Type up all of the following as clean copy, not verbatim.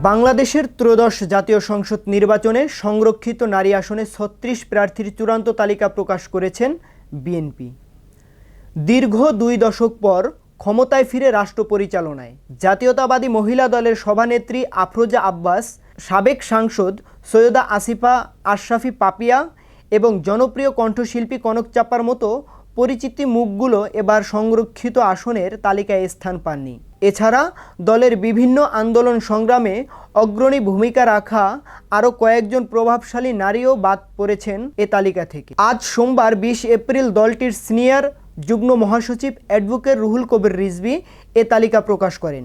বাংলাদেশের ত্রয়োদশ জাতীয় সংসদ নির্বাচনে সংরক্ষিত নারী আসনে ৩৬ প্রার্থীর চূড়ান্ত তালিকা প্রকাশ করেছেন বিএনপি। দীর্ঘ ২ দশক পর ক্ষমতায় ফিরে রাষ্ট্র পরিচালনায় জাতীয়তাবাদী মহিলা দলের সভানেত্রী আফরোজা আব্বাস, সাবেক সাংসদ সৈয়দা আসিফা আশরাফি পাপিয়া এবং জনপ্রিয় কণ্ঠশিল্পী কনক চাপ্পার মতো পরিচিতি মুখগুলো এবার সংরক্ষিত আসনের তালিকায় স্থান পাননি। এছাড়া দলের বিভিন্ন আন্দোলন সংগ্রামে অগ্রণী ভূমিকা রাখা আরও কয়েকজন প্রভাবশালী নারীও বাদ পড়েছেন এ তালিকা থেকে। আজ সোমবার ২০ এপ্রিল দলটির সিনিয়র যুগ্ম মহাসচিব অ্যাডভোকেট রুহুল কবির রিজভী এ তালিকা প্রকাশ করেন।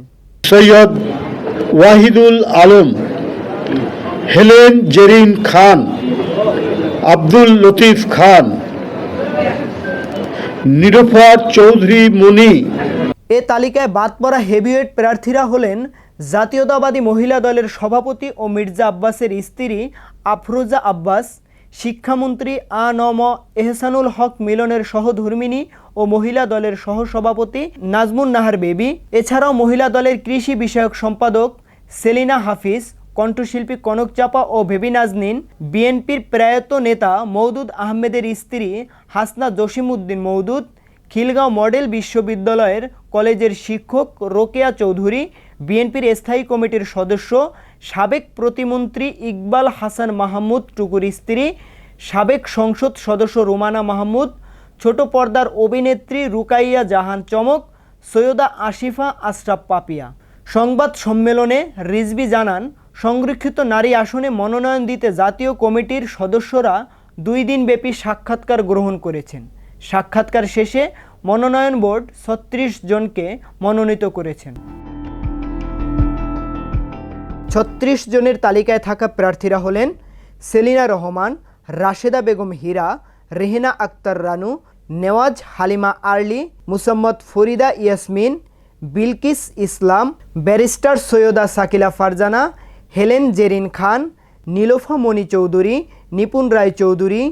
সৈয়দ ওয়াহিদুল আলম, হেলেন জেরিন খান, আব্দুল লতিফ খান, নিরুফার চৌধুরী মনি। এ তালিকায় বাদ পড়া হেভিওয়েট প্রার্থীরা হলেন জাতীয়তাবাদী মহিলা দলের সভাপতি ও মির্জা আব্বাসের স্ত্রী আফরোজা আব্বাস, শিক্ষামন্ত্রী আ.ন.ম এহসানুল হক মিলনের সহধর্মিণী ও মহিলা দলের সহসভাপতি নাজমুন নাহার বেবি। এছাড়াও মহিলা দলের কৃষি বিষয়ক সম্পাদক সেলিনা হাফিজ, কণ্ঠশিল্পী কনক চাপা ও বেবি নাজনীন, বিএনপির প্রয়াত নেতা মওদুদ আহমেদের স্ত্রী হাসনা জসিমউদ্দিন মওদুদ, খিলগাঁও মডেল বিশ্ববিদ্যালয়ের কলেজের শিক্ষক রোকেয়া চৌধুরী, বিএনপির স্থায়ী কমিটির সদস্য সাবেক প্রতিমন্ত্রী ইকবাল হাসান মাহমুদ টুকুর স্ত্রী, সাবেক সংসদ সদস্য রুমানা মাহমুদ, ছোট পর্দার অভিনেত্রী রুকাইয়া জাহান চমক, সৈয়দা আসিফা আশরাফ পাপিয়া। সংবাদ সম্মেলনে রিজভী জানান, সংরক্ষিত নারী আসনে মনোনয়ন দিতে জাতীয় কমিটির সদস্যরা ২ দিনব্যাপী সাক্ষাৎকার গ্রহণ করেছেন। সাক্ষাৎকার শেষে মনোনয়ন বোর্ড ৩৬ জনকে মনোনীত করেছেন। ৩৬ জনের তালিকায় থাকা প্রার্থীরা হলেন সেলিনা রহমান, রাশেদা বেগম হীরা, রেহেনা আক্তার রানু, নেওয়াজ হালিমা আরলি, মুসাম্মদ ফরিদা ইয়াসমিন, বিলকিস ইসলাম, ব্যারিস্টার সৈয়দা সাকিলা ফারজানা, হেলেন জেরিন খান, নীলোফা মণি চৌধুরী, নিপুণ রায় চৌধুরী,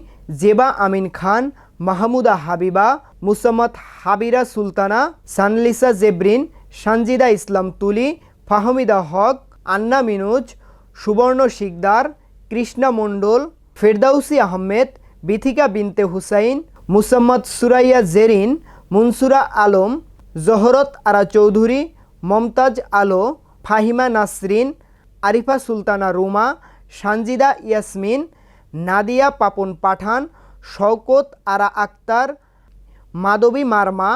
জেবা আমিন খান, মাহমুদা হাবিবা, মুসাম্মদ হাবিরা সুলতানা, সানলিসা জেবরিন, সানজিদা ইসলাম তুলি, ফাহমিদা হক, আন্না মিনুজ, সুবর্ণ শিকদার, কৃষ্ণা মণ্ডল, ফেরদাউসি আহমেদ, বিথিকা বিনতে হুসাইন, মুসাম্মদ সুরাইয়া জেরিন, মুনসুরা আলম, জহরত আরা চৌধুরী, মমতাজ আলো, ফাহিমা নাসরিন, আরিফা সুলতানা রুমা, সানজিদা ইয়াসমিন, নাদিয়া পাপন পাঠান, শওকত আরা আক্তার, মাধবী মারমা,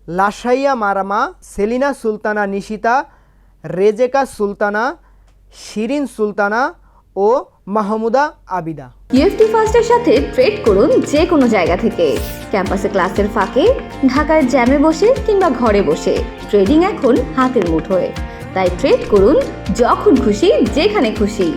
লাশাইয়া মারমা, সেলিনা সুলতানা নিশিতা, রেজেকা সুলতানা, শিরিন সুলতানা ও মাহমুদা আবিদা। ইউএফটি ফার্স্টের সাথে ট্রেড করুন যে কোনো জায়গা থেকে। ক্যাম্পাসে ক্লাসের ফাঁকে, ঢাকার জ্যামে বসে কিংবা ঘরে বসে ট্রেডিং এখন হাতের মুঠোয়। তাই ট্রেড করুন যখন খুশি, যেখানে খুশি।